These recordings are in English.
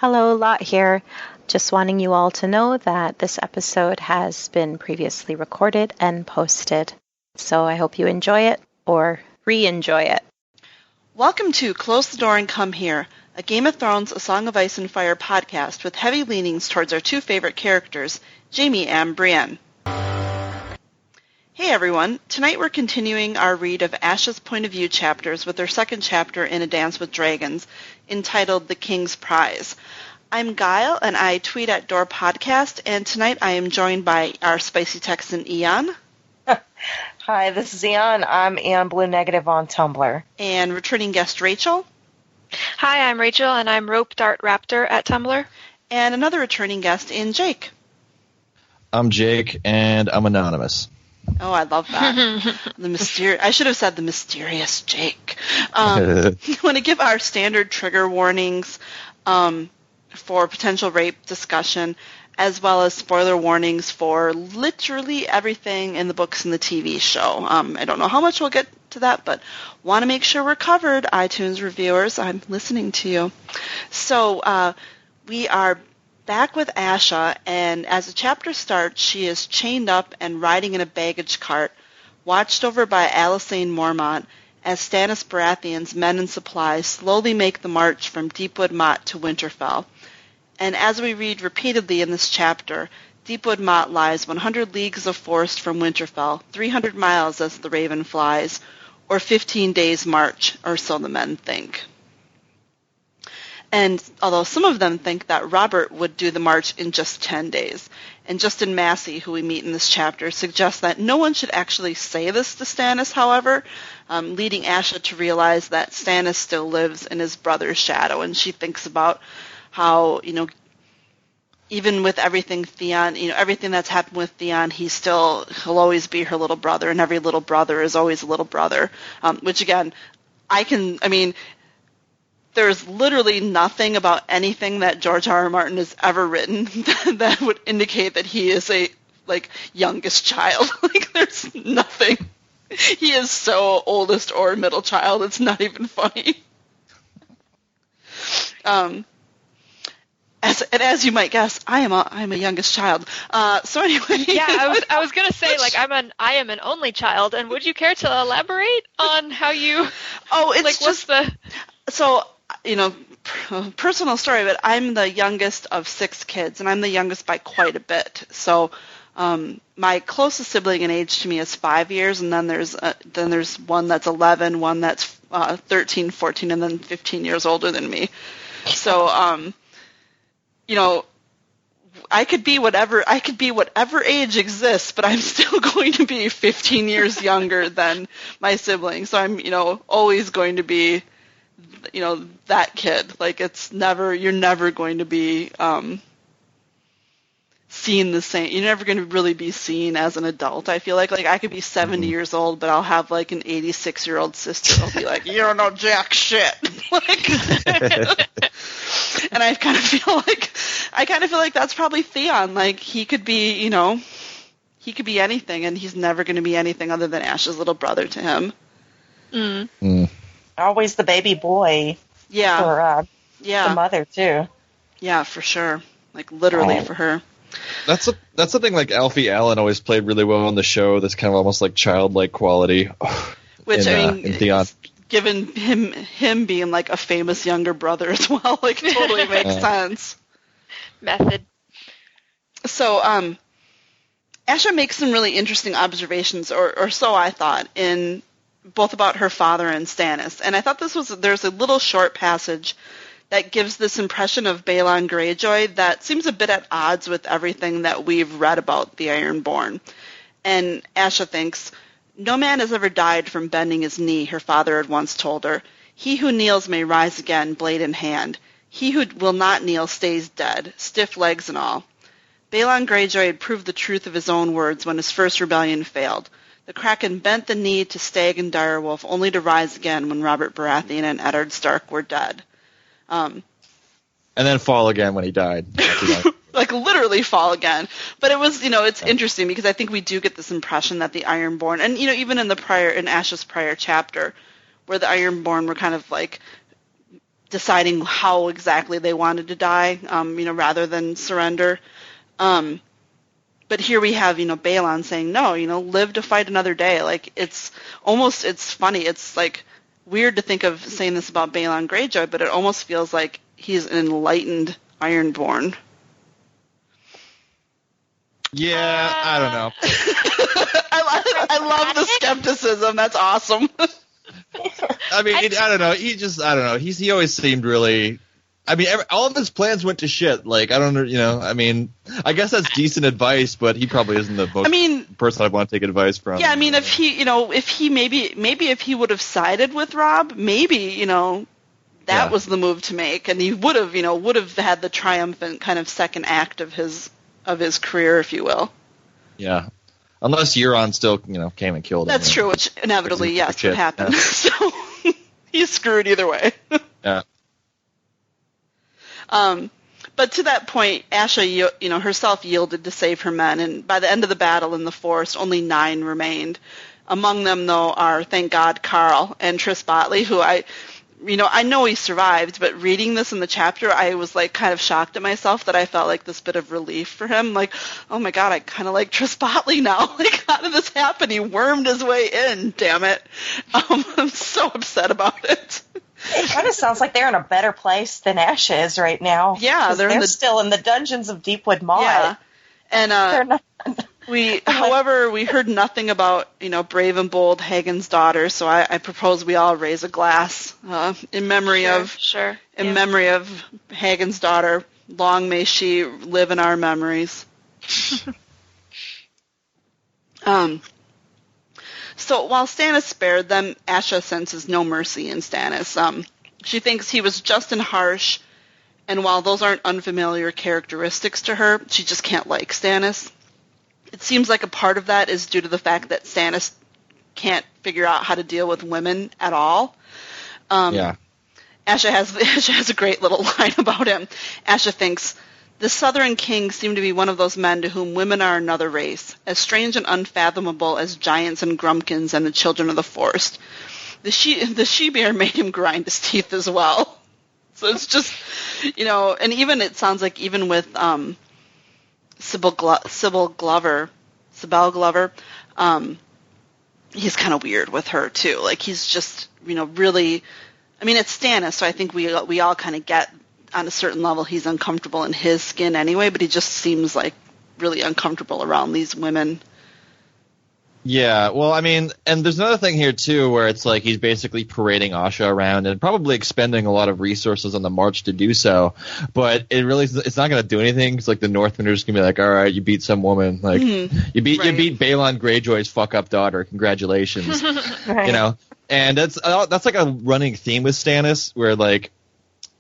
Hello, Lot here. Just wanting you all to know that this episode has been previously recorded and posted. So I hope you enjoy it or re-enjoy it. Welcome to Close the Door and Come Here, a Game of Thrones, A Song of Ice and Fire podcast with heavy leanings towards our two favorite characters, Jaime and Brienne. Hey everyone, tonight we're continuing our read of Asha's point of view chapters with our second chapter in A Dance with Dragons, entitled The King's Prize. I'm Guile, and I tweet at Door Podcast, and tonight I am joined by our spicy Texan Eon. Hi, this is Eon. I'm Eon Blue Negative on Tumblr. And returning guest Rachel. Hi, I'm Rachel, and I'm Rope Dart Raptor at Tumblr. And another returning guest in Jake. I'm Jake, and I'm anonymous. Oh, I love that. I should have said the mysterious Jake. I want to give our standard trigger warnings for potential rape discussion, as well as spoiler warnings for literally everything in the books and the TV show. I don't know how much we'll get to that, but want to make sure we're covered, iTunes reviewers. I'm listening to you. So we are back with Asha, and as the chapter starts, she is chained up and riding in a baggage cart, watched over by Alysanne Mormont, as Stannis Baratheon's men and supplies slowly make the march from Deepwood Motte to Winterfell. And as we read repeatedly in this chapter, Deepwood Motte lies 100 leagues of forest from Winterfell, 300 miles as the raven flies, or 15 days' march, or so the men think. And although some of them think that Robert would do the march in just 10 days, and Justin Massey, who we meet in this chapter, suggests that no one should actually say this to Stannis, however, leading Asha to realize that Stannis still lives in his brother's shadow, and she thinks about how, even with everything Theon, everything that's happened with Theon, he'll always be her little brother, and every little brother is always a little brother, which again, there's literally nothing about anything that George R. R. Martin has ever written that would indicate that he is a, youngest child. There's nothing. He is so oldest or middle child, it's not even funny. As you might guess, I'm a youngest child. So anyway. Yeah, I was gonna say, I am an only child, and would you care to elaborate on how you? Oh, it's just so. Personal story, but I'm the youngest of 6 kids, and I'm the youngest by quite a bit. So my closest sibling in age to me is 5 years, and then there's one that's 11, one that's 13, 14, and then 15 years older than me. So, I could be whatever age exists, but I'm still going to be 15 years younger than my siblings. So I'm, always going to be, that kid. You're never going to be seen the same. You're never going to really be seen as an adult. I feel like I could be 70 years old, but I'll have an 86-year-old sister. I'll be like, you don't know jack shit. And I kind of feel like that's probably Theon. He could be, he could be anything, and he's never going to be anything other than Ash's little brother to him. Always the baby boy. Yeah. For the mother too. Yeah, for sure. Literally for her. That's something Alfie Allen always played really well on the show. That's kind of almost childlike quality. Which in Theon. Given him being a famous younger brother as well, totally makes sense. Method. So, Asha makes some really interesting observations, or so I thought, in both about her father and Stannis. And I thought there's a little short passage that gives this impression of Balon Greyjoy that seems a bit at odds with everything that we've read about the Ironborn. And Asha thinks, "No man has ever died from bending his knee," her father had once told her. "He who kneels may rise again, blade in hand. He who will not kneel stays dead, stiff legs and all." Balon Greyjoy had proved the truth of his own words when his first rebellion failed. The Kraken bent the knee to Stag and Direwolf, only to rise again when Robert Baratheon and Eddard Stark were dead. And then fall again when he died. Literally fall again. But it was, it's interesting because I think we do get this impression that the Ironborn, and, even in Asha's prior chapter, where the Ironborn were kind of deciding how exactly they wanted to die, rather than surrender. But here we have, Balon saying, no, live to fight another day. Like, it's funny. It's, like, weird to think of saying this about Balon Greyjoy, but it almost feels like he's an enlightened Ironborn. Yeah, I don't know. I love the skepticism. That's awesome. I mean, I don't know. I don't know. He always seemed really. I mean, all of his plans went to shit. Like, I don't know. I mean, I guess that's decent advice, but he probably isn't the most person I want to take advice from. Yeah, I mean, if he maybe if he would have sided with Robb, maybe that was the move to make, and he would have had the triumphant kind of second act of his career, if you will. Yeah. Unless Euron still, came and killed him. That's true, which inevitably, yes, would happen. Yeah. So he's screwed either way. Yeah. But to that point, Asha, herself yielded to save her men, and by the end of the battle in the forest, only 9 remained. Among them, though, are, thank God, Carl and Tris Botley, who I know he survived, but reading this in the chapter, I was, like, kind of shocked at myself that I felt like this bit of relief for him. Like, oh my God, I kind of like Tris Botley now. Like, how did this happen? He wormed his way in, damn it. I'm so upset about it. It kind of sounds like they're in a better place than Asha is right now. Yeah, they're still in the dungeons of Deepwood Maw. Yeah, and they're not. However, we heard nothing about brave and bold Hagen's daughter, so I propose we all raise a glass in memory of Hagen's daughter. Long may she live in our memories. So while Stannis spared them, Asha senses no mercy in Stannis. She thinks he was just and harsh, and while those aren't unfamiliar characteristics to her, she just can't like Stannis. It seems like a part of that is due to the fact that Stannis can't figure out how to deal with women at all. Yeah. Asha has a great little line about him. Asha thinks, the Southern kings seem to be one of those men to whom women are another race, as strange and unfathomable as giants and grumpkins and the children of the forest. The she-bear made him grind his teeth as well. So it's just, and even it sounds like even with Sybil Glover, he's kind of weird with her too. Like, he's just, really, I mean, it's Stannis, so I think we all kind of get on a certain level he's uncomfortable in his skin anyway, but he just seems like really uncomfortable around these women. Yeah, well, I mean, and there's another thing here, too, where it's like he's basically parading Asha around and probably expending a lot of resources on the march to do so, but it's not going to do anything. It's like the Northmen are just going to be like, all right, you beat some woman. Like, you beat Balon Greyjoy's fuck-up daughter. Congratulations. Right. And that's like a running theme with Stannis, where, like,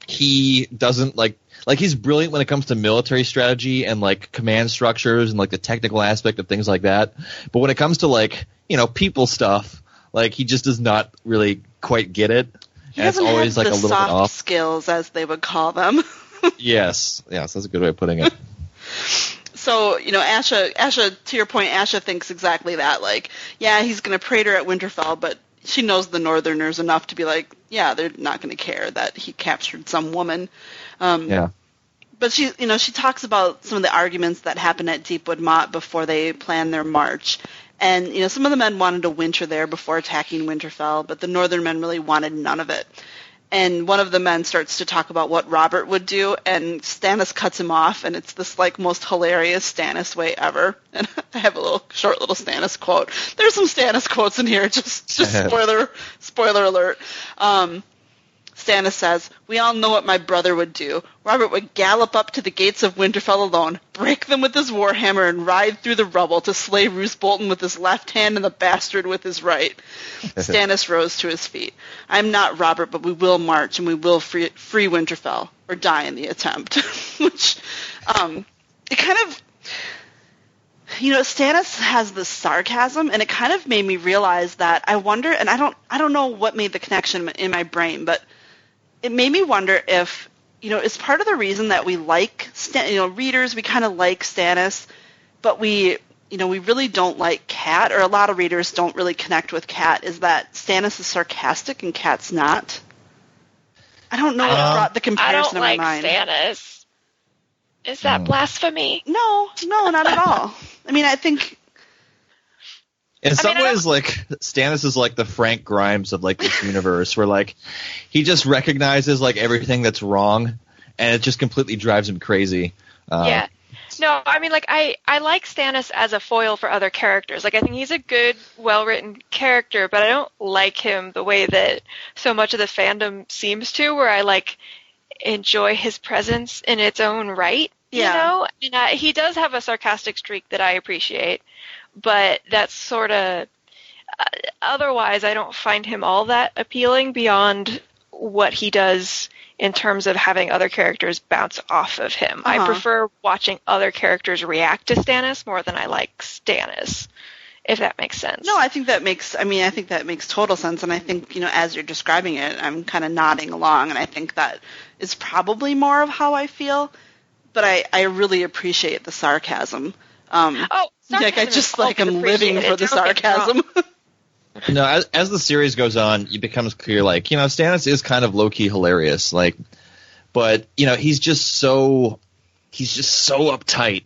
he doesn't, like he's brilliant when it comes to military strategy and like command structures and like the technical aspect of things like that. But when it comes to like, people stuff, like he just does not really quite get it. He doesn't always have like the a little soft bit off. skills, as they would call them. Yes, that's a good way of putting it. So, Asha, to your point, Asha thinks exactly that. Like, yeah, he's going to parade her at Winterfell, but she knows the Northerners enough to be like, yeah, they're not going to care that he captured some woman. Yeah. But she talks about some of the arguments that happened at Deepwood Motte before they planned their march. And, some of the men wanted to winter there before attacking Winterfell, but the Northern men really wanted none of it. And one of the men starts to talk about what Robert would do, and Stannis cuts him off, and it's this, like, most hilarious Stannis way ever. And I have a short little Stannis quote. There's some Stannis quotes in here, just spoiler alert. Stannis says, we all know what my brother would do. Robert would gallop up to the gates of Winterfell alone, break them with his warhammer, and ride through the rubble to slay Roose Bolton with his left hand and the bastard with his right. Stannis rose to his feet. I'm not Robert, but we will march, and we will free Winterfell, or die in the attempt. Which, it kind of... Stannis has this sarcasm, and it kind of made me realize that I wonder, and I don't know what made the connection in my brain, but it made me wonder if, it's part of the reason that we like, readers, we kind of like Stannis, but we really don't like Cat, or a lot of readers don't really connect with Cat, is that Stannis is sarcastic and Cat's not. I don't know what brought the comparison I don't in my mind. Stannis. Is that blasphemy? No, not at all. I mean, I think... In some ways, like, Stannis is like the Frank Grimes of, like, this universe, where, like, he just recognizes, like, everything that's wrong, and it just completely drives him crazy. Yeah. No, I mean, like, I like Stannis as a foil for other characters. Like, I think he's a good, well-written character, but I don't like him the way that so much of the fandom seems to, where I, like, enjoy his presence in its own right, you know? And he does have a sarcastic streak that I appreciate, but that's sort of... otherwise, I don't find him all that appealing beyond what he does in terms of having other characters bounce off of him. I prefer watching other characters react to Stannis more than I like Stannis, if that makes sense. No, I think that makes total sense, and I think, as you're describing it, I'm kind of nodding along, and I think that is probably more of how I feel, but I really appreciate the sarcasm. Sarcasm like, I just, like, I'm living for the sarcasm. No, as the series goes on, it becomes clear, like, Stannis is kind of low-key hilarious, like, but, he's just so uptight.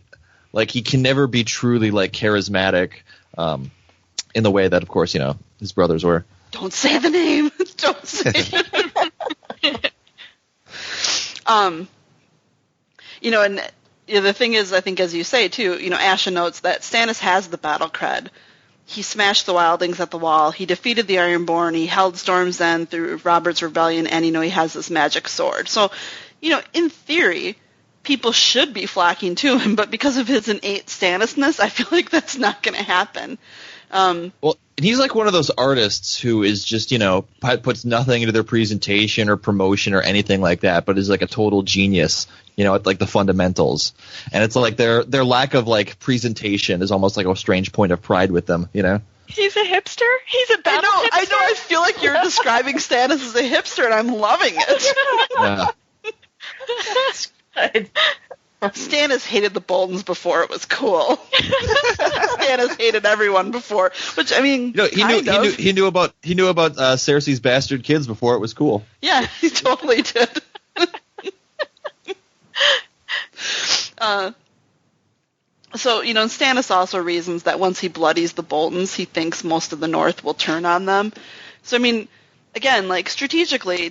Like, he can never be truly, like, charismatic, in the way that, of course, his brothers were. Don't say the name! Don't say it! And, the thing is, I think, as you say, too, Asha notes that Stannis has the battle cred. He smashed the wildlings at the wall. He defeated the Ironborn. He held Storm's End through Robert's rebellion, and, he has this magic sword. So, in theory, people should be flocking to him, but because of his innate Stannisness, I feel like that's not going to happen. Well, and he's like one of those artists who is just, puts nothing into their presentation or promotion or anything like that, but is like a total genius, at like the fundamentals. And it's like their lack of like presentation is almost like a strange point of pride with them, He's a hipster? He's a battle hipster? I know. I feel like you're describing Stannis as a hipster, and I'm loving it. Yeah. That's good. Stannis hated the Boltons before it was cool. Stannis hated everyone before, which, I mean, he knew about Cersei's bastard kids before it was cool. Yeah, he totally did. So, Stannis also reasons that once he bloodies the Boltons, he thinks most of the North will turn on them. So, I mean, again, like, strategically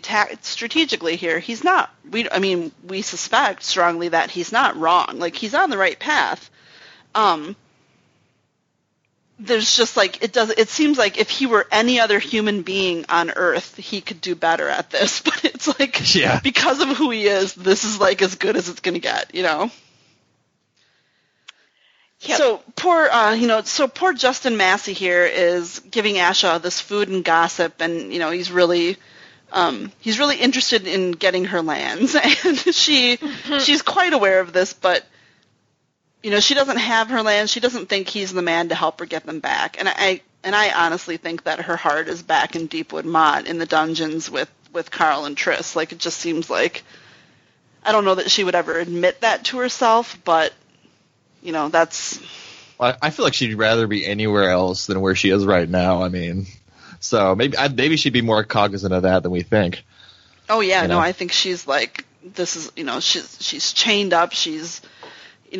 here, he's not, we suspect strongly that he's not wrong. Like, he's on the right path. There's just, like, it seems like if he were any other human being on Earth, he could do better at this. But it's like, because of who he is, this is, like, as good as it's going to get, Yep. So poor Justin Massey here is giving Asha this food and gossip, and he's really interested in getting her lands, and she's quite aware of this, but she doesn't have her lands. She doesn't think he's the man to help her get them back, and I honestly think that her heart is back in Deepwood Mott in the dungeons with Carl and Triss. Like, it just seems like, I don't know that she would ever admit that to herself, but. That's... Well, I feel like she'd rather be anywhere else than where she is right now. I mean, so maybe she'd be more cognizant of that than we think. Oh yeah, no, I think she's like, this is, she's chained up. She's on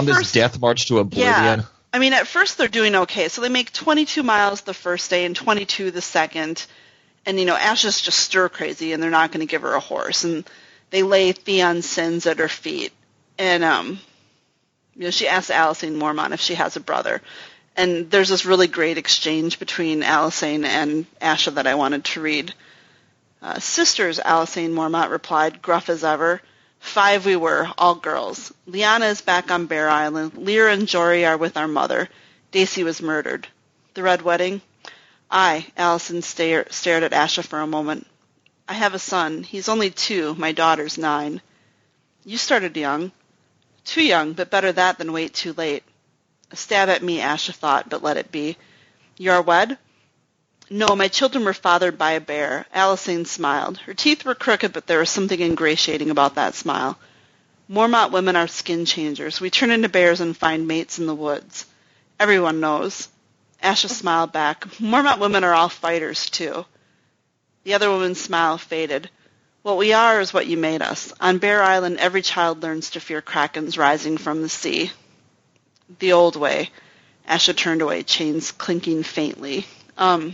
this first, death march to oblivion. Yeah, I mean, at first they're doing okay. So they make 22 miles the first day and 22 the second, and Asha's just stir crazy, and they're not going to give her a horse, and they lay Theon's sins at her feet. And, she asks Alysanne Mormont if she has a brother. And there's this really great exchange between Alysanne and Asha that I wanted to read. Sisters, Alysanne Mormont replied, gruff as ever. 5 we were, all girls. Lyanna is back on Bear Island. Lyra and Jory are with our mother. Daisy was murdered. The Red Wedding? Aye, Alysanne stared at Asha for a moment. I have a son. He's only 2. My daughter's 9. You started young. Too young, but better that than wait too late. A stab at me, Asha thought, but let it be. You are wed? No, my children were fathered by a bear. Alysanne smiled. Her teeth were crooked, but there was something ingratiating about that smile. Mormont women are skin changers. We turn into bears and find mates in the woods. Everyone knows. Asha smiled back. Mormont women are all fighters, too. The other woman's smile faded. What we are is what you made us. On Bear Island, every child learns to fear krakens rising from the sea. The old way. Asha turned away, chains clinking faintly. What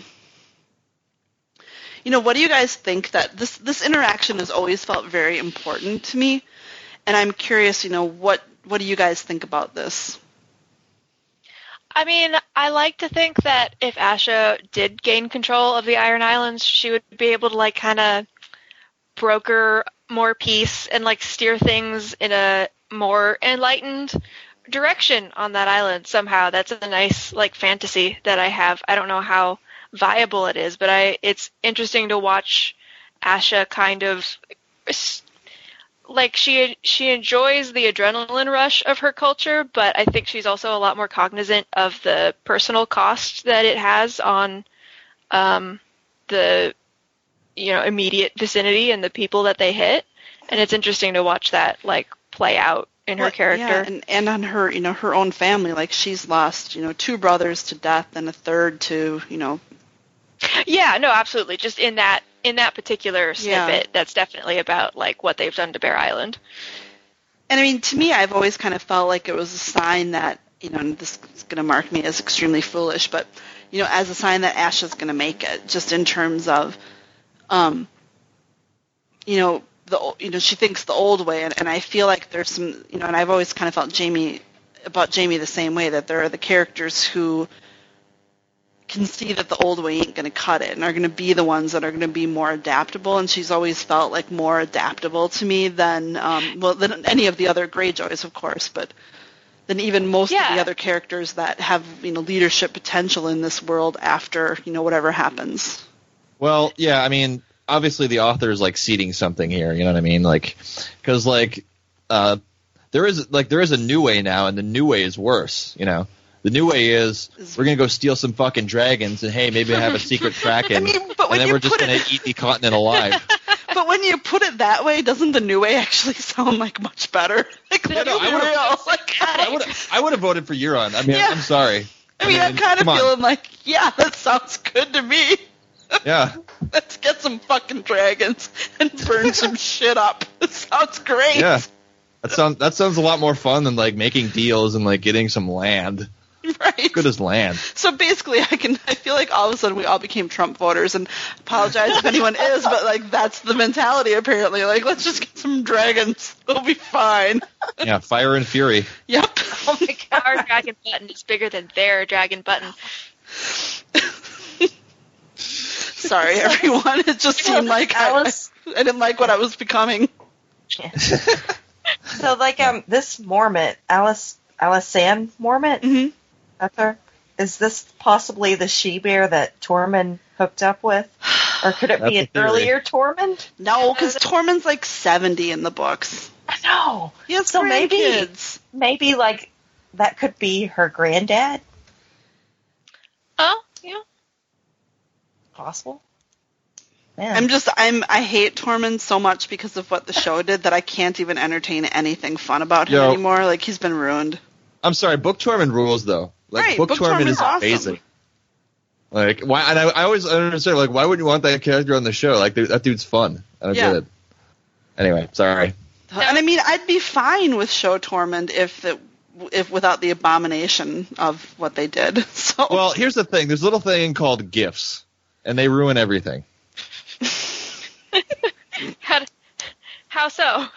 do you guys think? That this interaction has always felt very important to me, and I'm curious, what do you guys think about this? I mean, I like to think that if Asha did gain control of the Iron Islands, she would be able to, kind of broker more peace and, steer things in a more enlightened direction on that island somehow. That's a nice, fantasy that I have. I don't know how viable it is, but it's interesting to watch Asha kind of she enjoys the adrenaline rush of her culture, but I think she's also a lot more cognizant of the personal cost that it has on the immediate vicinity and the people that they hit, and it's interesting to watch that play out in her character. Yeah, and on her her own family, she's lost 2 brothers to death and a third to Yeah, no, absolutely. Just in that particular snippet, that's definitely about what they've done to Bear Island. And I mean, to me, I've always kind of felt like it was a sign that and this is going to mark me as extremely foolish, but as a sign that Asha's going to make it, just in terms of, she thinks the old way, and I feel like there's some, and I've always kind of felt about Jaime the same way, that there are the characters who can see that the old way ain't going to cut it and are going to be the ones that are going to be more adaptable, and she's always felt more adaptable to me than than any of the other Greyjoys, of course, but than even most of the other characters that have leadership potential in this world after whatever happens. Well, yeah, I mean, obviously the author is seeding something here, you know what I mean? Because there is a new way now, and the new way is worse, The new way is we're going to go steal some fucking dragons, and hey, maybe I have a secret kraken, and then we're just going to eat the continent alive. But when you put it that way, doesn't the new way actually sound much better? I would have voted for Euron. I mean, I'm sorry. I mean, I'm kind of feeling that sounds good to me. Yeah. Let's get some fucking dragons and burn some shit up. It sounds great. Yeah. That sounds a lot more fun than making deals and getting some land. Right. Good as land. So basically, I feel like all of a sudden we all became Trump voters, and apologize if anyone is, but that's the mentality apparently. Let's just get some dragons. It'll be fine. Yeah, fire and fury. Yep. Oh my God, our dragon button is bigger than their dragon button. Sorry, everyone. It just seemed like Alice. I didn't like what I was becoming. Yeah. So, this Mormont, Alysanne Mormont, mm-hmm. That's her. Is this possibly the she-bear that Tormund hooked up with? Or could it be an earlier Tormund? No, because Tormund's 70 in the books. I know. He has so grandkids. Maybe that could be her granddad? Oh, yeah. Possible. Man. I hate Tormund so much because of what the show did that I can't even entertain anything fun about him anymore. He's been ruined. I'm sorry, Book Tormund rules though. Book Tormund is amazing. Awesome. Why? And I always understand. Why wouldn't you want that character on the show? That dude's fun. I don't get it. Anyway, sorry. And I mean, I'd be fine with show Tormund if without the abomination of what they did. So. Well, here's the thing. There's a little thing called GIFs, and they ruin everything. How so?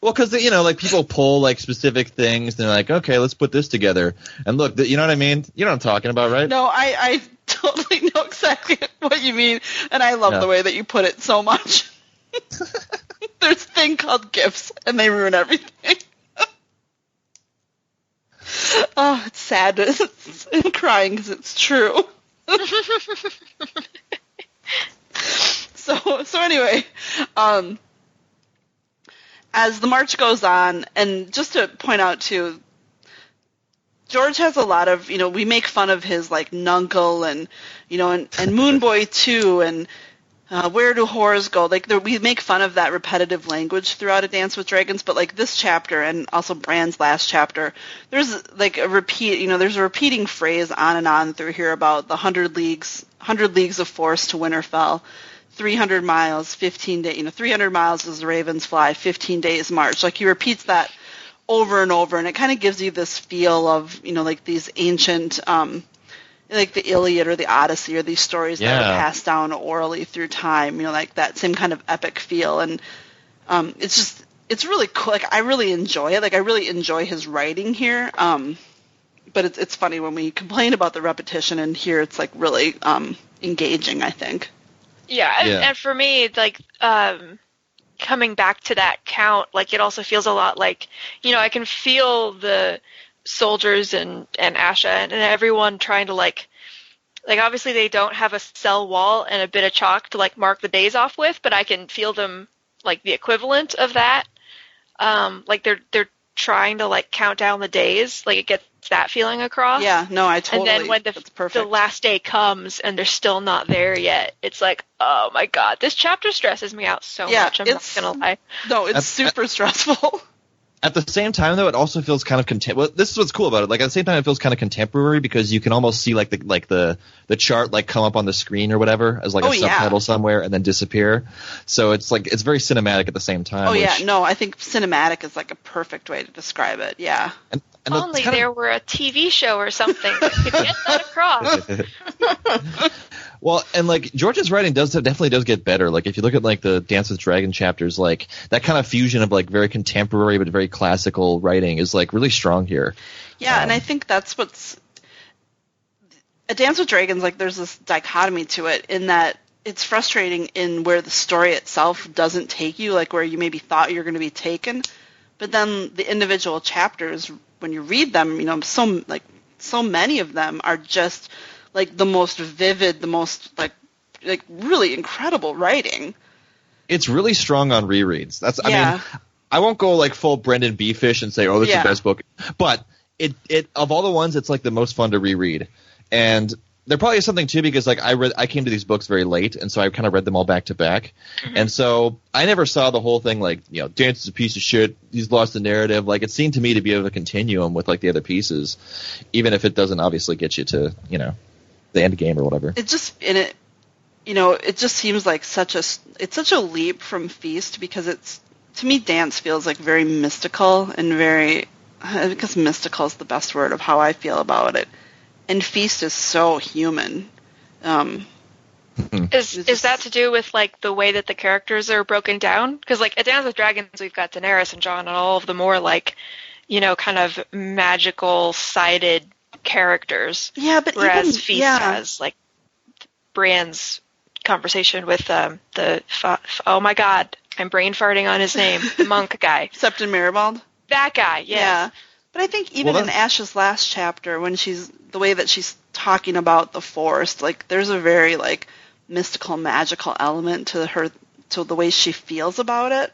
Well, because people pull specific things, and they're like, okay, let's put this together. And look, you know what I mean? You know what I'm talking about, right? No, I totally know exactly what you mean, and I love the way that you put it so much. There's a thing called GIFs, and they ruin everything. Oh, it's sad. I'm crying because it's true. So anyway, as the march goes on, and just to point out too, George has a lot of, we make fun of his nuncle and Moon Boy too, and where do whores go? We make fun of that repetitive language throughout A Dance with Dragons, but this chapter and also Bran's last chapter, there's a repeat, there's a repeating phrase on and on through here about the 100 leagues of force to Winterfell, 300 miles, 15 days, 300 miles as the ravens fly, 15 days march. Like he repeats that over and over, and it kind of gives you this feel of, like these ancient, like the Iliad or the Odyssey or these stories that are passed down orally through time, like that same kind of epic feel. And it's really cool. Like I really enjoy it. Like I really enjoy his writing here. But it's funny when we complain about the repetition, and here it's like really engaging, I think. Yeah, and for me, like coming back to that count, like it also feels a lot like, I can feel the soldiers and Asha and everyone trying to like obviously they don't have a cell wall and a bit of chalk to like mark the days off with, but I can feel them like the equivalent of that. Like they're trying to like count down the days, like it gets that feeling across. Yeah, no, I totally. And then when the last day comes and they're still not there yet, it's like, oh my god, this chapter stresses me out so much. I'm not gonna lie. No, it's super stressful. At the same time, though, it also feels kind of well, this is what's cool about it. Like at the same time, it feels kind of contemporary because you can almost see like the chart like come up on the screen or whatever as like a subtitle somewhere and then disappear. So it's like it's very cinematic at the same time. I think cinematic is like a perfect way to describe it. Yeah. And only there were a TV show or something that could get that across. Well, and like George's writing definitely does get better. Like if you look at like the Dance with Dragon chapters, like that kind of fusion of like very contemporary but very classical writing is like really strong here. Yeah, and I think that's what's a Dance with Dragons. Like there's this dichotomy to it in that it's frustrating in where the story itself doesn't take you, like where you maybe thought you're going to be taken, but then the individual chapters, when you read them, so many of them are just like the most vivid, the most like really incredible writing. It's really strong on rereads. I mean, I won't go like full Brendan B. Fish and say, oh, this is the best book, but it of all the ones, it's like the most fun to reread. And there probably is something too because like I came to these books very late, and so I kind of read them all back to back, and so I never saw the whole thing like Dance is a piece of shit. He's lost the narrative. Like it seemed to me to be of a continuum with like the other pieces, even if it doesn't obviously get you to the end game or whatever. It just it just seems like it's such a leap from Feast because it's, to me, Dance feels like very mystical and very, I guess mystical is the best word of how I feel about it. And Feast is so human. Is that to do with like the way that the characters are broken down? Because like at Dance with Dragons, we've got Daenerys and Jon and all of the more like, kind of magical sided characters. Yeah, but whereas Feast has like Brienne's conversation with oh my god, I'm brain farting on his name, the monk guy. Septon Maribald? That guy, yes. Yeah. But I think even in Asha's last chapter, when the way that she's talking about the forest, like there's a very like mystical, magical element to the way she feels about it.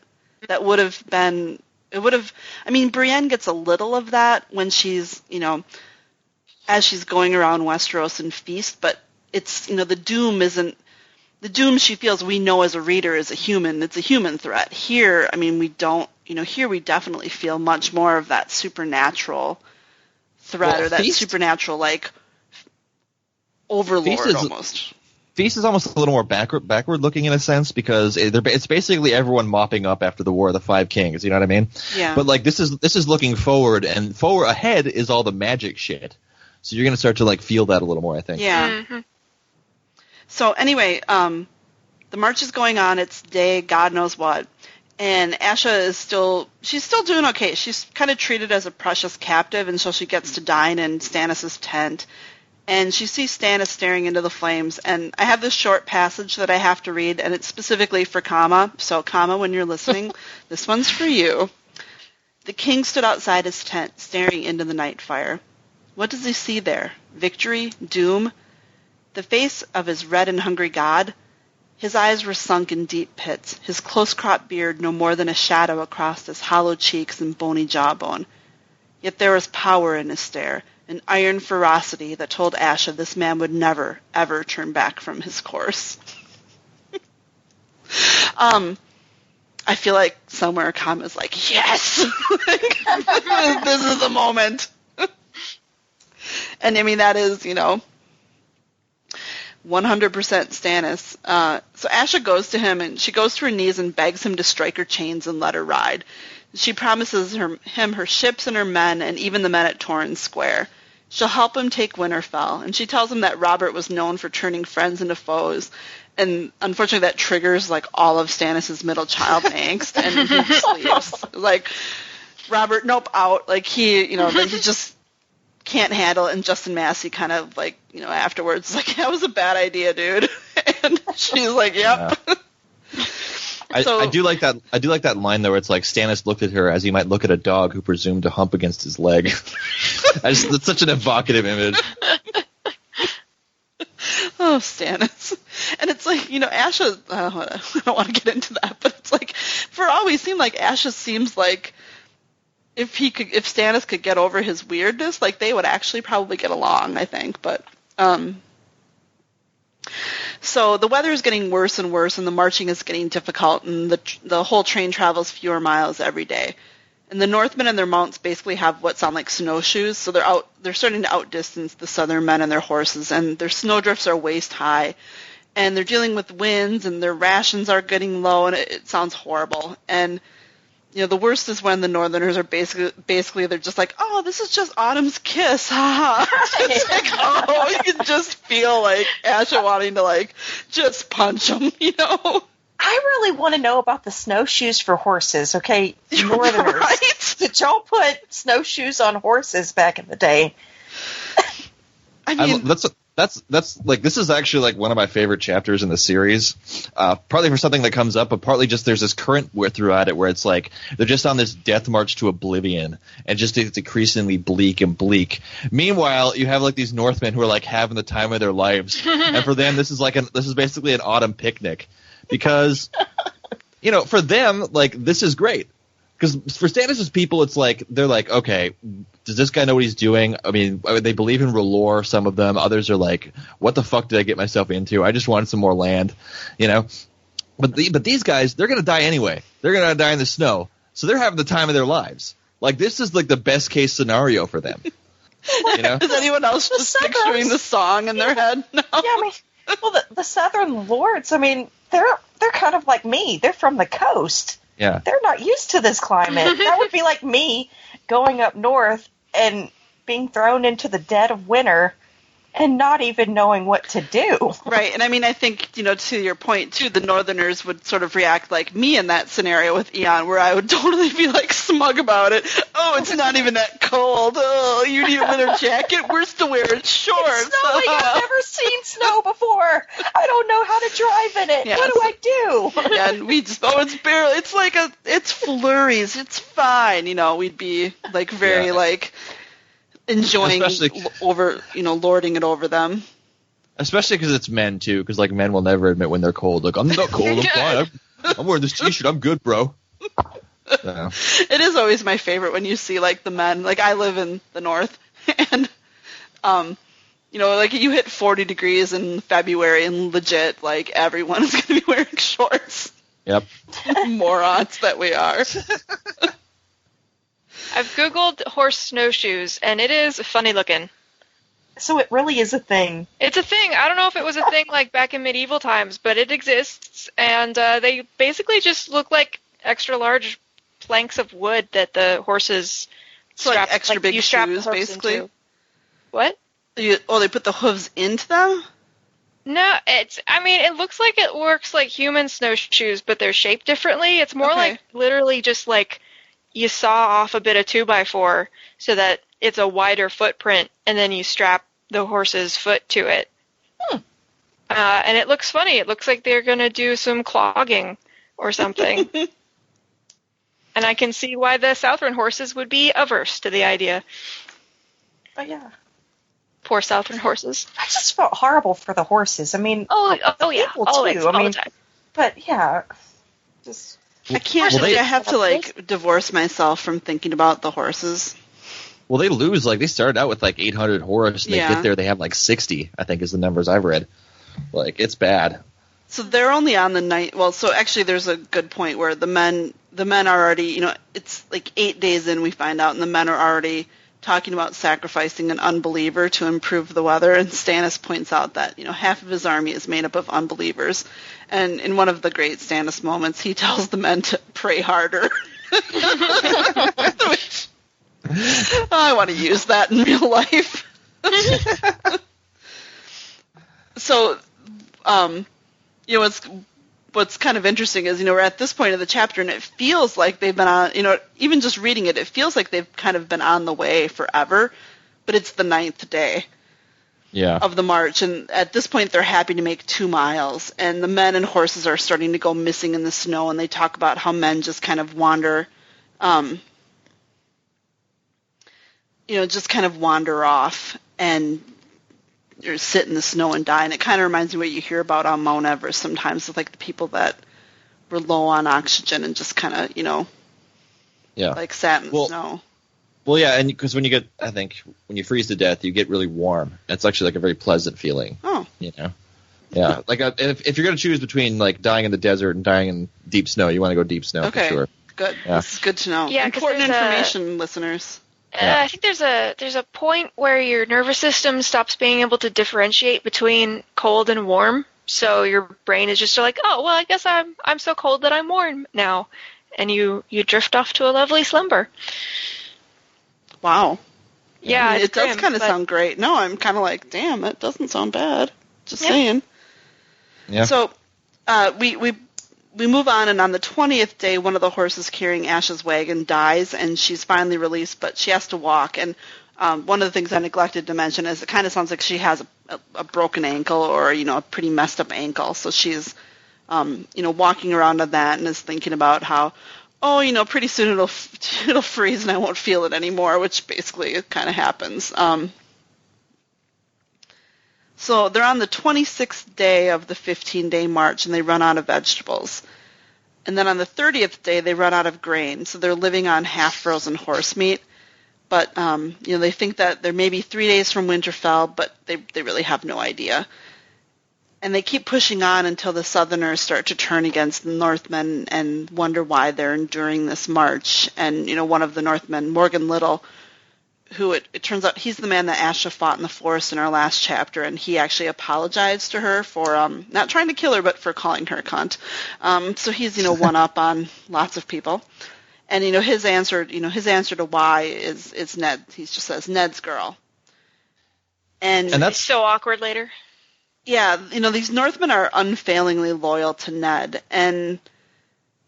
That would have been, I mean, Brienne gets a little of that when she's, as she's going around Westeros and Feast, but it's, the doom she feels, we know as a reader is it's a human threat. Here, I mean, we don't, here we definitely feel much more of that supernatural threat, or that supernatural, like, overlord almost. Feast is almost a little more backward looking in a sense because it's basically everyone mopping up after the War of the Five Kings. You know what I mean? Yeah. But like this is looking forward, and forward ahead is all the magic shit. So you're gonna start to like feel that a little more, I think. Yeah. Mm-hmm. So anyway, the march is going on. It's day, God knows what, and Asha is still doing okay. She's kind of treated as a precious captive, and so she gets to dine in Stannis' tent. And she sees Stannis staring into the flames, and I have this short passage that I have to read, and it's specifically for Kama. So, Kama, when you're listening, this one's for you. The king stood outside his tent, staring into the night fire. What does he see there? Victory? Doom? The face of his red and hungry god? His eyes were sunk in deep pits, his close-cropped beard no more than a shadow across his hollow cheeks and bony jawbone. Yet there was power in his stare, an iron ferocity that told Asha this man would never, ever turn back from his course. I feel like somewhere Kama's like, yes! This is the moment. And I mean, that is, 100% Stannis. So Asha goes to him, and she goes to her knees and begs him to strike her chains and let her ride. She promises him her ships and her men, and even the men at Torrens Square. She'll help him take Winterfell, and she tells him that Robert was known for turning friends into foes, and unfortunately that triggers like all of Stannis' middle child angst, and he just leaves. Like, Robert, nope, out. Like, he just can't handle it, and Justin Massey kind of like, afterwards, like, that was a bad idea, dude. And she's like, yep. Yeah. I do like that. I do like that line though, where it's like Stannis looked at her as he might look at a dog who presumed to hump against his leg. It's such an evocative image. Oh, Stannis. And it's like, Asha, I don't want to get into that, but it's like, for all we seem like, Asha seems like if Stannis could get over his weirdness, like, they would actually probably get along, I think. But, so the weather is getting worse and worse, and the marching is getting difficult, and the whole train travels fewer miles every day. And the Northmen and their mounts basically have what sound like snowshoes, so they're starting to outdistance the southern men and their horses, and their snowdrifts are waist high, and they're dealing with winds, and their rations are getting low, and it sounds horrible. And the worst is when the Northerners are basically they're just like, oh, this is just autumn's kiss, haha. It's like, oh, you can just feel like Asha wanting to like just punch them, I really want to know about the snowshoes for horses, okay? Northerners. Right? Did y'all put snowshoes on horses back in the day? I mean, that's like, this is actually like one of my favorite chapters in the series. Partly for something that comes up, but partly just there's this current throughout it where it's like they're just on this death march to oblivion, and just it's increasingly bleak and bleak. Meanwhile, you have like these Northmen who are like having the time of their lives, and for them this is basically an autumn picnic. Because, for them, like, this is great. Because for Stannis' people, it's like, they're like, okay, does this guy know what he's doing? I mean, they believe in R'hllor, some of them. Others are like, what the fuck did I get myself into? I just wanted some more land, But these guys, they're going to die anyway. They're going to die in the snow. So they're having the time of their lives. Like, this is like the best case scenario for them. Is anyone else just picturing the song in their head? No. Yeah, I mean, well, the Southern Lords, I mean, they're kind of like me. They're from the coast. Yeah. They're not used to this climate. That would be like me going up north and being thrown into the dead of winter and not even knowing what to do. Right. And I mean, I think, to your point, too, the Northerners would sort of react like me in that scenario with Eon, where I would totally be like smug about it. Oh, it's not even that cold. Oh, you need a winter jacket? We're still wearing shorts. It's snowing. I've never seen snow before. I don't know how to drive in it. Yeah, what do I do? Yeah, and we just, it's barely, it's flurries. It's fine. We'd be like very like enjoying over, lording it over them. Especially because it's men, too, because, like, men will never admit when they're cold. Like, I'm not cold, I'm fine. I'm wearing this t-shirt, I'm good, bro. So. It is always my favorite when you see, like, the men. Like, I live in the north, and, like, you hit 40 degrees in February, and legit, like, everyone is going to be wearing shorts. Yep. Morons that we are. I've Googled horse snowshoes, and it is funny looking. So it really is a thing. It's a thing. I don't know if it was a thing like back in medieval times, but it exists, and they basically just look like extra large planks of wood that the horses strap, like extra big shoes, basically. Into. What? They put the hooves into them? No, it looks like it works like human snowshoes, but they're shaped differently. It's more like literally just like you saw off a bit of 2x4 so that it's a wider footprint, and then you strap the horse's foot to it. And it looks funny. It looks like they're going to do some clogging or something. And I can see why the Southern horses would be averse to the idea. Oh, yeah. Poor Southern horses. I just felt horrible for the horses. I mean, yeah. People Always, too. all the time. But, yeah, just... I can't. I have to like divorce myself from thinking about the horses. Well, they lose. Like, they started out with like 800 horse, and they get there, they have like 60. I think is the numbers I've read. Like, it's bad. So they're only on the night. Well, so actually, there's a good point where the men are already. It's like 8 days in we find out, and the men are already talking about sacrificing an unbeliever to improve the weather, and Stannis points out that, half of his army is made up of unbelievers. And in one of the great Stannis moments, he tells the men to pray harder. Which, I want to use that in real life. So, what's kind of interesting is, we're at this point of the chapter, and it feels like they've been on, even just reading it, it feels like they've kind of been on the way forever, but it's the 9th day of the march, and at this point they're happy to make 2 miles, and the men and horses are starting to go missing in the snow, and they talk about how men just kind of wander, off, and or sit in the snow and die. And it kind of reminds me what you hear about on Mount Everest sometimes, with like the people that were low on oxygen and just kind of, like sat in the snow. Well, yeah, and because when you freeze to death, you get really warm. It's actually like a very pleasant feeling. Oh. Yeah. Like if you're going to choose between like dying in the desert and dying in deep snow, you want to go deep snow for sure. Good. Yeah. This is good to know. Yeah, important information, listeners. I think there's a point where your nervous system stops being able to differentiate between cold and warm. So your brain is just like, oh, well, I guess I'm so cold that I'm warm now. And you drift off to a lovely slumber. Wow. Yeah, it does kind of sound great. No, I'm kind of like, damn, that doesn't sound bad. Just saying. Yeah. So we move on, and on the 20th day, one of the horses carrying Asha's wagon dies, and she's finally released, but she has to walk. And one of the things I neglected to mention is it kind of sounds like she has a broken ankle or, a pretty messed up ankle. So she's, walking around on that and is thinking about how, pretty soon it'll freeze and I won't feel it anymore, which basically kind of happens. So they're on the 26th day of the 15-day march, and they run out of vegetables. And then on the 30th day, they run out of grain. So they're living on half-frozen horse meat. But, they think that they're maybe 3 days from Winterfell, but they really have no idea. And they keep pushing on until the Southerners start to turn against the Northmen and wonder why they're enduring this march. And, one of the Northmen, Morgan Little, who it turns out he's the man that Asha fought in the forest in our last chapter, and he actually apologized to her for not trying to kill her, but for calling her a cunt. So he's one up on lots of people, and his answer to why is Ned. He just says Ned's girl, and that's so awkward later. Yeah, these Northmen are unfailingly loyal to Ned, and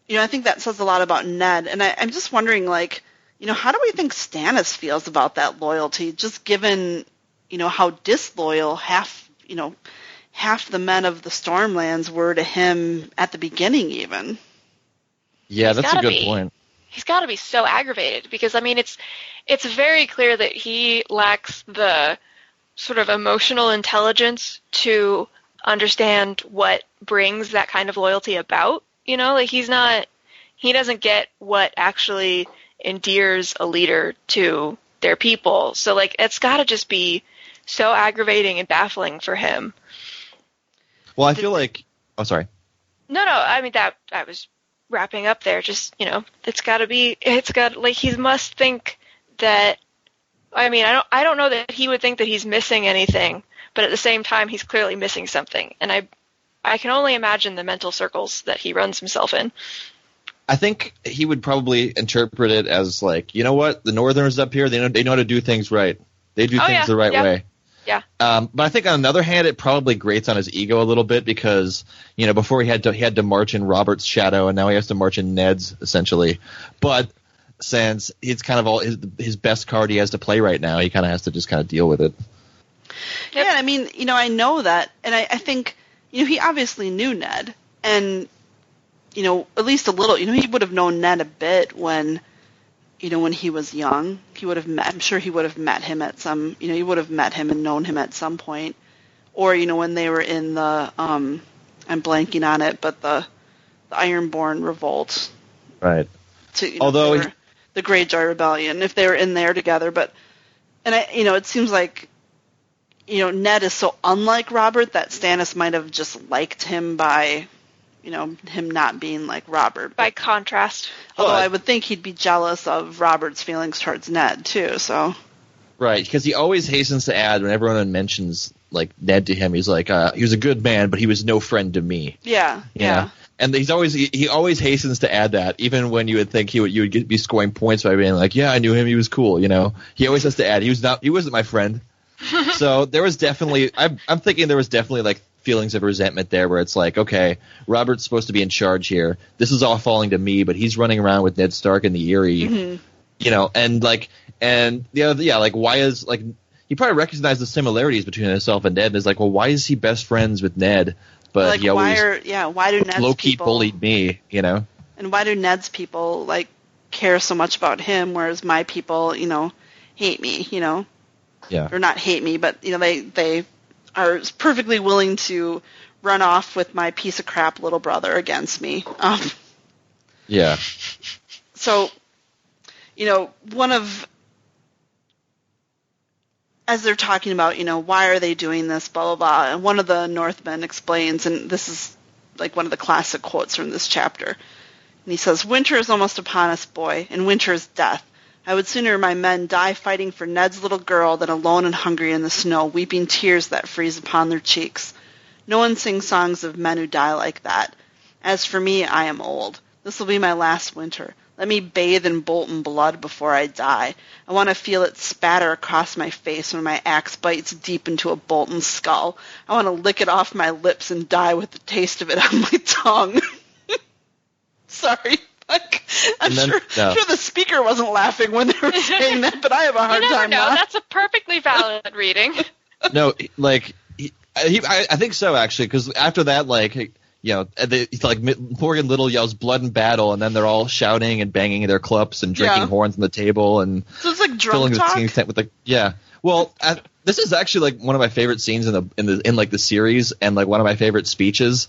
I think that says a lot about Ned. And I'm just wondering, like, how do we think Stannis feels about that loyalty, just given, how disloyal half the men of the Stormlands were to him at the beginning even? Yeah, that's a good point. He's got to be so aggravated because, it's very clear that he lacks the sort of emotional intelligence to understand what brings that kind of loyalty about. He doesn't get what actually endears a leader to their people. So, it's got to just be so aggravating and baffling for him. Well, I feel like... Oh, sorry. No, that I was wrapping up there. Just, he must think that... I don't know that he would think that he's missing anything, but at the same time, he's clearly missing something. And I can only imagine the mental circles that he runs himself in. I think he would probably interpret it as like, you know what, the Northerners up here, they know how to do things right. They do things the right way. Yeah. But I think on the other hand, it probably grates on his ego a little bit because, before he had to march in Robert's shadow, and now he has to march in Ned's essentially. But since it's kind of all his best card he has to play right now, he kind of has to just kind of deal with it. Yep. Yeah, I know that, and I think, he obviously knew Ned, and at least a little, he would have known Ned a bit when he was young. I'm sure he would have met him at some, he would have met him and known him at some point. Or, when they were in the, I'm blanking on it, but the Ironborn Revolt. Right. Although the Greyjoy Rebellion, if they were in there together. But, and it seems like, Ned is so unlike Robert that Stannis might have just liked him by... him not being like Robert. By contrast. Although I would think he'd be jealous of Robert's feelings towards Ned, too, so... Right, because he always hastens to add when everyone mentions like Ned to him, he's like, he was a good man, but he was no friend to me. Yeah, yeah. And he always hastens to add that, even when you would think you would be scoring points by being like, yeah, I knew him, he was cool, you know. He always has to add, he wasn't my friend. So there was definitely, I'm thinking there was definitely like feelings of resentment there, where it's like, okay, Robert's supposed to be in charge here. This is all falling to me, but he's running around with Ned Stark in the Eyrie, you know, and the other, like, why is, like, he probably recognized the similarities between himself and Ned, and is like, well, why is he best friends with Ned? But like, he always why do Ned's low-key people bullied me, you know? And why do Ned's people, like, care so much about him, whereas my people, you know, hate me, you know? Yeah. Or not hate me, but, you know, they are perfectly willing to run off with my piece of crap little brother against me. Yeah. So, you know, as they're talking about, you know, why are they doing this, blah, blah, blah, and one of the Northmen explains, and this is like one of the classic quotes from this chapter, and he says, "Winter is almost upon us, boy, and winter is death. I would sooner my men die fighting for Ned's little girl than alone and hungry in the snow, weeping tears that freeze upon their cheeks. No one sings songs of men who die like that. As for me, I am old. This will be my last winter. Let me bathe in Bolton blood before I die. I want to feel it spatter across my face when my axe bites deep into a Bolton skull. I want to lick it off my lips and die with the taste of it on my tongue." Sorry. Like, I'm sure the speaker wasn't laughing when they were saying that, but I have a hard time. No, that's a perfectly valid reading. No, like, I think so, actually, because after that, like, you know, like Morgan Little yells blood and battle, and then they're all shouting and banging their clubs and drinking horns on the table and so it's like drunk filling talk? the tent with Well, this is actually like one of my favorite scenes in like the series, and like one of my favorite speeches,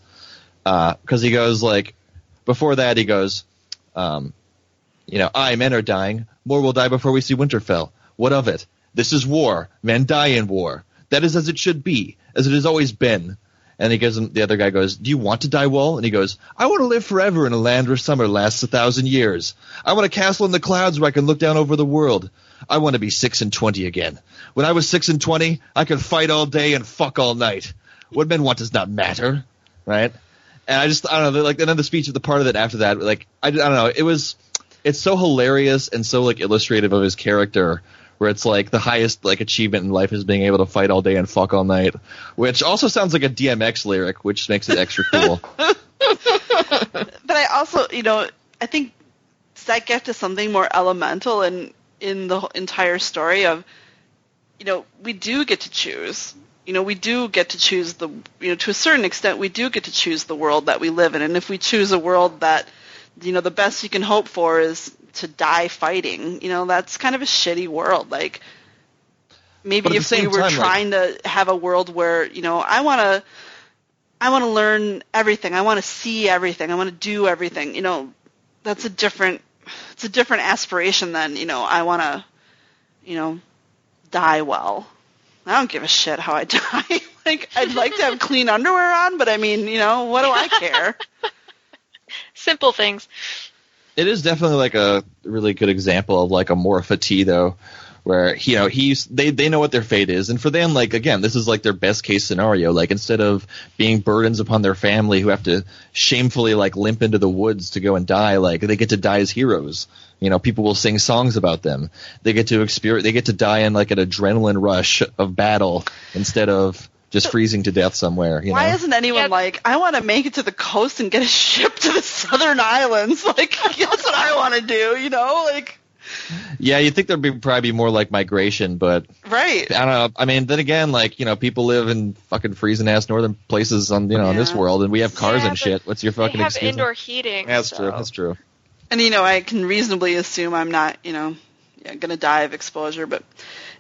because he goes like, before that he goes, you know, men are dying. More will die before we see Winterfell. What of it? This is war. Men die in war. That is as it should be, as it has always been. And the other guy goes, "Do you want to die, Wall?" And he goes, "I want to live forever in a land where summer lasts 1,000 years. I want a castle in the clouds where I can look down over the world. I want to be 6 and 20 again. When I was 6 and 20, I could fight all day and fuck all night. What men want does not matter." Right? And I don't know, like, and then the speech at the part of it after that, like, I don't know, it's so hilarious and so, like, illustrative of his character, where it's like the highest, like, achievement in life is being able to fight all day and fuck all night, which also sounds like a DMX lyric, which makes it extra cool. But I also, you know, I think, does that get to something more elemental in the entire story of, you know, we do get to choose. You know, we do get to choose to a certain extent, we do get to choose the world that we live in. And if we choose a world that, you know, the best you can hope for is to die fighting, you know, that's kind of a shitty world. Like, maybe if we were trying to have a world where, you know, I want to learn everything. I want to see everything. I want to do everything. You know, it's a different aspiration than, you know, I want to, you know, die well. I don't give a shit how I die. Like, I'd like to have clean underwear on, but I mean, you know, what do I care? Simple things. It is definitely like a really good example of like a more fati, though, where, you know, they know what their fate is, and for them, like, again, this is like their best case scenario. Like, instead of being burdens upon their family who have to shamefully like limp into the woods to go and die, like, they get to die as heroes. You know, people will sing songs about them. They get to die in like an adrenaline rush of battle instead of just freezing to death somewhere. Why isn't anyone like, I want to make it to the coast and get a ship to the southern islands? Like, that's what I want to do, you know? Like, yeah, you'd think there'd probably be more like migration, but right. I don't know. I mean, then again, like, you know, people live in fucking freezing ass northern places on, you know, in this world, and we have cars and shit. What's your fucking excuse? They have indoor heating. Yeah, that's true. And, you know, I can reasonably assume I'm not, you know, going to die of exposure. But,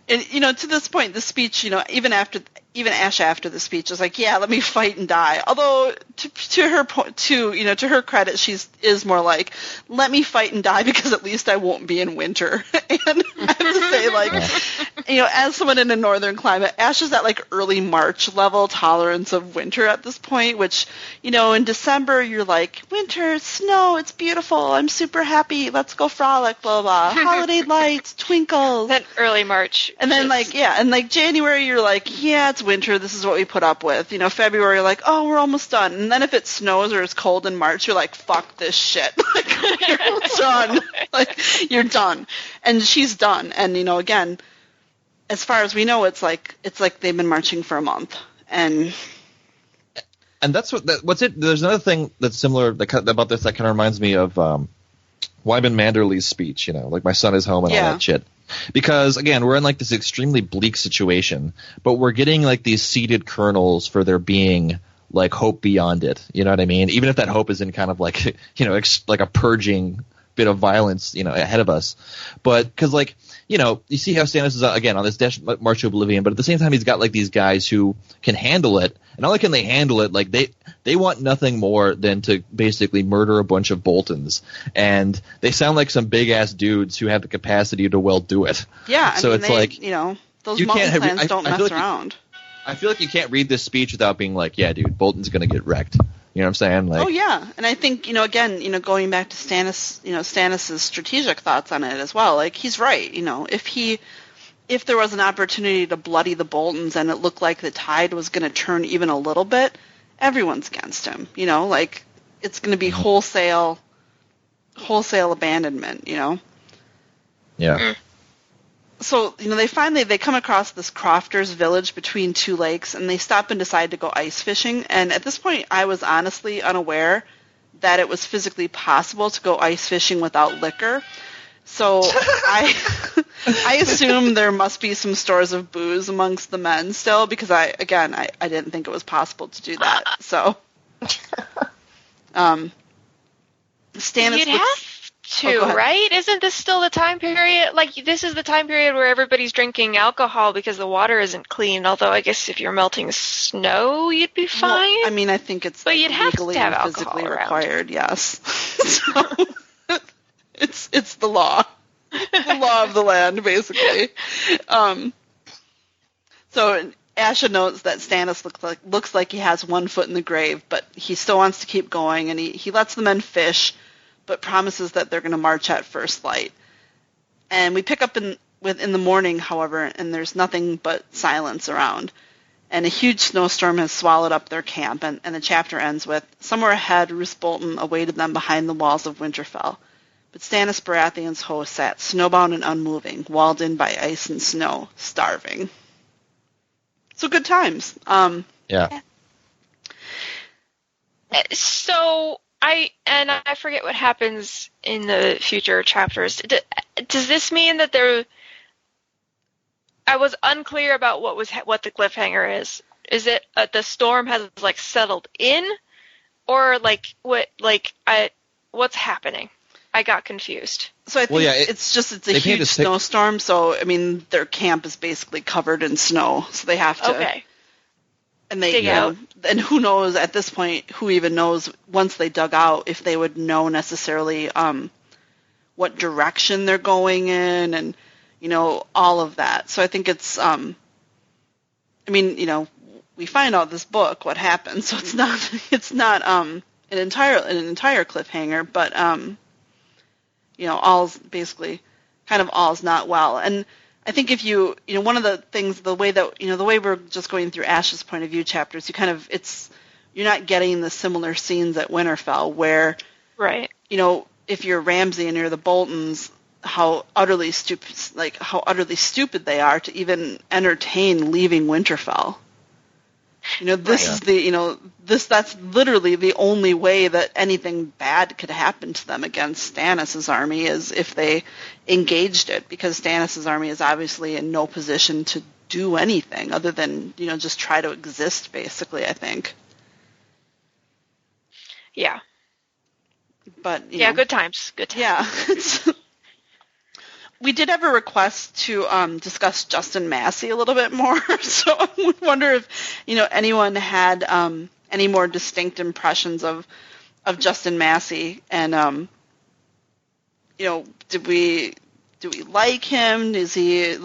and, you know, to this point, the speech, you know, even Asha after the speech is like, yeah, let me fight and die. Although, to her credit, she is more like, let me fight and die because at least I won't be in winter. And I have to say, like, as someone in a northern climate, Ash is at like early March level tolerance of winter at this point, which, in December you're like, winter, snow, it's beautiful, I'm super happy, let's go frolic, blah, blah, blah. Holiday lights, twinkles. Then early March. And then January you're like, yeah, it's winter, this is what we put up with. February you're like, oh, we're almost done. And then if it snows or it's cold in March, you're like, fuck this shit. Like, you're done. Like, you're done. And she's done. And, again, as far as we know, it's like they've been marching for a month. And that's what's it. There's another thing that's similar about this that kind of reminds me of Wyman Manderley's speech, like my son is home and all that shit. Because, again, we're in like this extremely bleak situation, but we're getting like these seeded kernels for there being like hope beyond it. You know what I mean? Even if that hope is in kind of like, like a purging bit of violence, ahead of us. But because like, you see how Stannis is, again, on this march to oblivion, but at the same time he's got like these guys who can handle it. And not only can they handle it, like they want nothing more than to basically murder a bunch of Boltons. And they sound like some big-ass dudes who have the capacity to well do it. Yeah, so it's like, those mountain clans don't mess around. I feel like you can't read this speech without being like, yeah, dude, Bolton's going to get wrecked. You know what I'm saying? Like, oh, yeah. And I think, again, going back to Stannis' strategic thoughts on it as well, like, he's right. If there was an opportunity to bloody the Boltons and it looked like the tide was going to turn even a little bit, everyone's against him. Like, it's going to be wholesale abandonment, Yeah. Mm. So, they come across this crofter's village between two lakes, and they stop and decide to go ice fishing. And at this point, I was honestly unaware that it was physically possible to go ice fishing without liquor. So I assume there must be some stores of booze amongst the men still, because I didn't think it was possible to do that. So, Stannis You'd have to, right? Isn't this still the time period? Like, this is the time period where everybody's drinking alcohol because the water isn't clean. Although, I guess if you're melting snow, you'd be fine. Well, I mean, I think it's but you'd legally have to have and physically alcohol required. Yes. So, it's the law, the law of the land, basically. So Asha notes that Stannis looks like he has one foot in the grave, but he still wants to keep going, and he lets the men fish, but promises that they're going to march at first light. And we pick up in the morning, however, and there's nothing but silence around. And a huge snowstorm has swallowed up their camp, and the chapter ends with, somewhere ahead, Roose Bolton awaited them behind the walls of Winterfell. But Stannis Baratheon's host sat snowbound and unmoving, walled in by ice and snow, starving. So good times. Yeah. So I forget what happens in the future chapters. Does this mean that I was unclear about what the cliffhanger is. Is it the storm has like settled in, or what's happening? I got confused. So I think it's a huge snowstorm. So I mean, their camp is basically covered in snow, so they have to. Okay. And they out. And who knows at this point? Who even knows once they dug out if they would know necessarily what direction they're going in, and all of that. So I think it's we find out this book what happened, so it's not an entire cliffhanger, but all's basically kind of all's not well. And I think if you one of the things, the way we're just going through Ash's point of view chapters, you're not getting the similar scenes at Winterfell where, right, if you're Ramsay and you're the Boltons, how utterly stupid they are to even entertain leaving Winterfell. That's literally the only way that anything bad could happen to them against Stannis' army is if they engaged it, because Stannis' army is obviously in no position to do anything other than, just try to exist, basically, I think. Yeah. But, good times. Good times. Yeah. We did have a request to discuss Justin Massey a little bit more, so I would wonder if anyone had any more distinct impressions of Justin Massey, and do we like him? Is he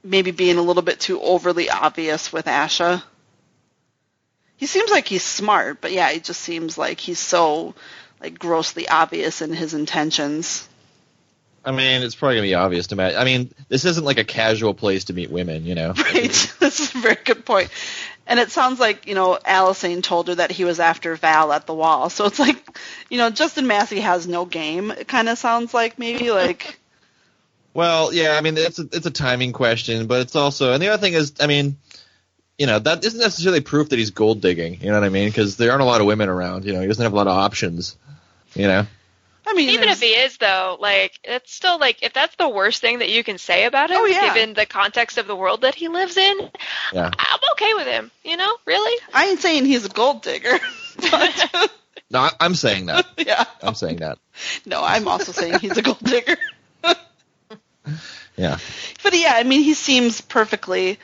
maybe being a little bit too overly obvious with Asha. He seems like he's smart, but yeah, it just seems like he's so like grossly obvious in his intentions. I mean, it's probably going to be obvious to me. I mean, this isn't like a casual place to meet women, you know? Right. This is a very good point. And it sounds like, Alicent told her that he was after Val at the wall. So it's like, Justin Massey has no game. It kind of sounds like maybe like... Well, yeah, I mean, it's a timing question, but it's also... And the other thing is, I mean, that isn't necessarily proof that he's gold digging, you know what I mean? Because there aren't a lot of women around, he doesn't have a lot of options, I mean, even if he is, though, like, it's still, like, if that's the worst thing that you can say about him, given the context of the world that he lives in, I'm okay with him, really? I ain't saying he's a gold digger. But... No, I'm saying that. Yeah. I'm saying that. No, I'm also saying he's a gold digger. Yeah. But, yeah, I mean, he seems perfectly,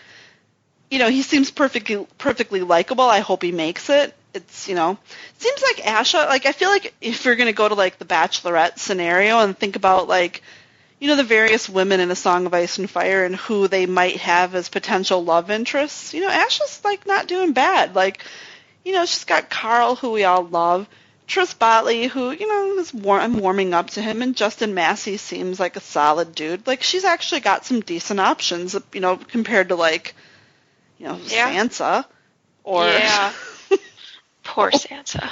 perfectly likable. I hope he makes it. It's, seems like Asha, like, I feel like if you're going to go to, like, the Bachelorette scenario and think about, like, the various women in A Song of Ice and Fire and who they might have as potential love interests, Asha's, like, not doing bad. Like, she's got Carl, who we all love, Tris Botley, who, I'm warming up to him, and Justin Massey seems like a solid dude. Like, she's actually got some decent options, compared to, like, Sansa. Or... Yeah. Poor Sansa.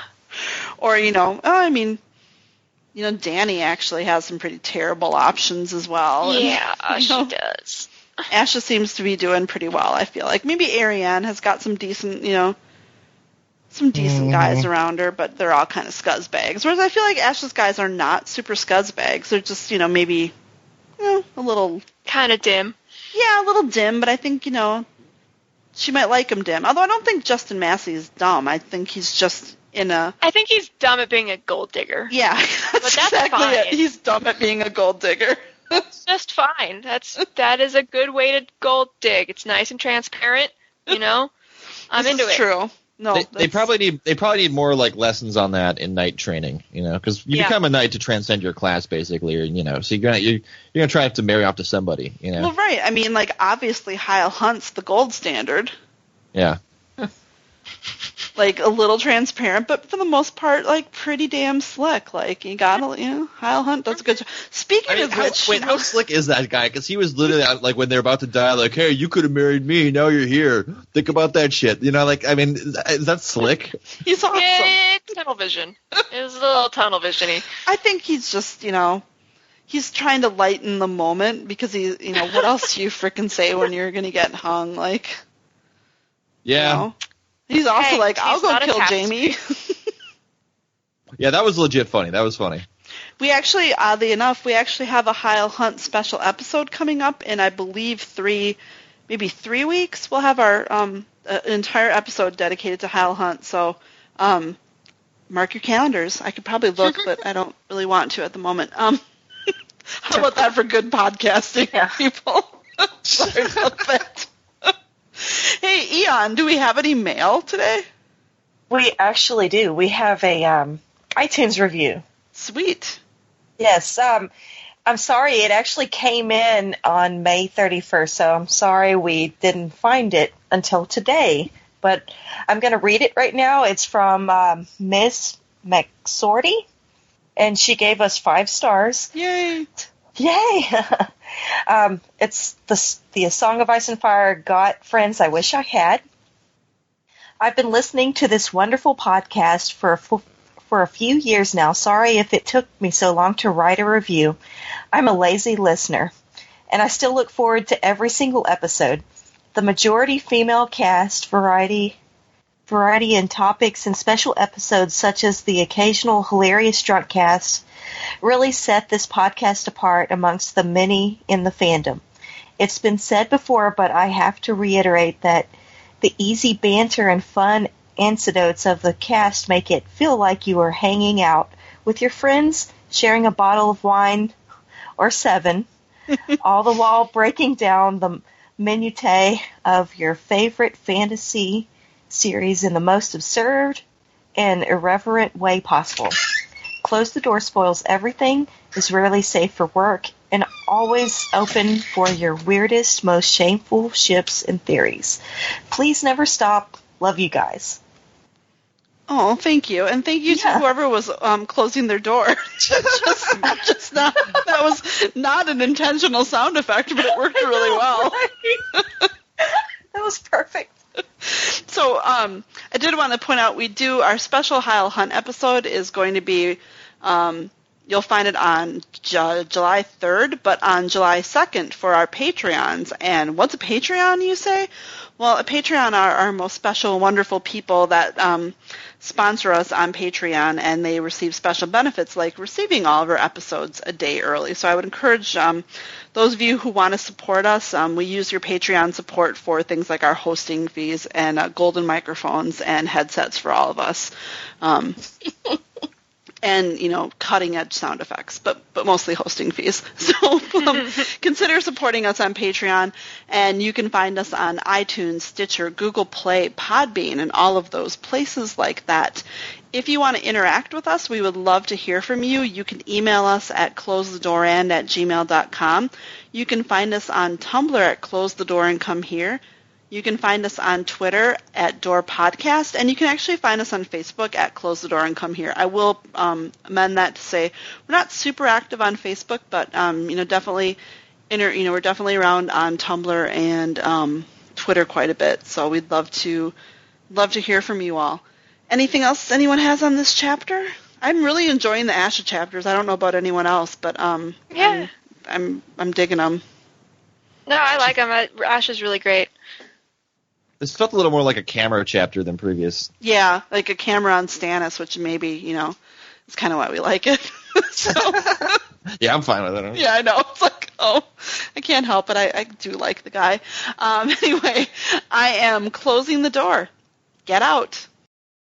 Or, Dany actually has some pretty terrible options as well. Yeah, and, she does. Asha seems to be doing pretty well, I feel like. Maybe Arianne has got some decent, guys around her, but they're all kind of scuzzbags. Whereas I feel like Asha's guys are not super scuzzbags. They're just, maybe, a little... Kind of dim. Yeah, a little dim, but I think, she might like him dim. Although I don't think Justin Massey is dumb. I think he's just I think he's dumb at being a gold digger. Yeah, that's exactly fine. it. He's dumb at being a gold digger. That's just fine. That is a good way to gold dig. It's nice and transparent, I'm into it. It's true. No, they probably need more like lessons on that in knight training, because you become a knight to transcend your class basically, or so you're gonna try to marry off to somebody, Well, right. I mean, like obviously Hyle Hunt's the gold standard. Yeah. Like a little transparent, but for the most part, like pretty damn slick. Like you gotta, Hyle Hunt does a good job. Speaking of which, how slick is that guy? Because he was literally like when they're about to die, like, "Hey, you could have married me. Now you're here. Think about that shit." Like, I mean, is that slick? He's awesome. Yeah, tunnel vision. It was a little tunnel vision-y. I think he's just, he's trying to lighten the moment because what else do you frickin' say when you're gonna get hung? Like, yeah. He's also I'll go kill Jaime. Yeah, that was legit funny. That was funny. We actually, oddly enough, have a Hyle Hunt special episode coming up in, I believe, 3 weeks. We'll have our an entire episode dedicated to Hyle Hunt. So, mark your calendars. I could probably look, but I don't really want to at the moment. How about that for good podcasting, people? Sorry about that. Hey, Eon, do we have any mail today? We actually do. We have a iTunes review. Sweet. Yes. I'm sorry. It actually came in on May 31st, so I'm sorry we didn't find it until today. But I'm going to read it right now. It's from Miss McSorty, and she gave us 5 stars. Yay! Yay! It's the Song of Ice and Fire got friends I wish I had. I've been listening to this wonderful podcast for a few years now. Sorry if it took me so long to write a review. I'm a lazy listener, and I still look forward to every single episode. The majority female cast, variety in topics, and special episodes such as the occasional hilarious drunk cast really set this podcast apart amongst the many in the fandom. It's been said before, but I have to reiterate that the easy banter and fun anecdotes of the cast make it feel like you are hanging out with your friends, sharing a bottle of wine or 7, all the while breaking down the minutiae of your favorite fantasy series in the most absurd and irreverent way possible. Close the Door spoils everything, is rarely safe for work, and always open for your weirdest, most shameful ships and theories. Please never stop. Love you guys. Oh, thank you. And thank you to whoever was closing their door. just not, that was not an intentional sound effect, but it worked really well. That was perfect. So I did want to point out we do our special Heil Hunt episode is going to be, you'll find it on July 3rd, but on July 2nd for our Patreons. And what's a Patreon, you say? Well, a Patreon are our most special, wonderful people that sponsor us on Patreon, and they receive special benefits like receiving all of our episodes a day early. So I would encourage those of you who want to support us, we use your Patreon support for things like our hosting fees and golden microphones and headsets for all of us. And, cutting-edge sound effects, but mostly hosting fees. So consider supporting us on Patreon, and you can find us on iTunes, Stitcher, Google Play, Podbean, and all of those places like that. If you want to interact with us, we would love to hear from you. You can email us at closethedoorand@gmail.com. You can find us on Tumblr at closethedoorandcomehere. You can find us on Twitter at Door Podcast, and you can actually find us on Facebook at Close the Door and Come Here. I will amend that to say we're not super active on Facebook, but definitely, we're definitely around on Tumblr and Twitter quite a bit. So we'd love to hear from you all. Anything else anyone has on this chapter? I'm really enjoying the Asha chapters. I don't know about anyone else, but yeah, I'm digging them. No, I like them. Asha's really great. This felt a little more like a camera chapter than previous. Yeah, like a camera on Stannis, which maybe, is kind of why we like it. So, yeah, I'm fine with it. Yeah, I know. It's like, I can't help it. I do like the guy. Anyway, I am closing the door. Get out.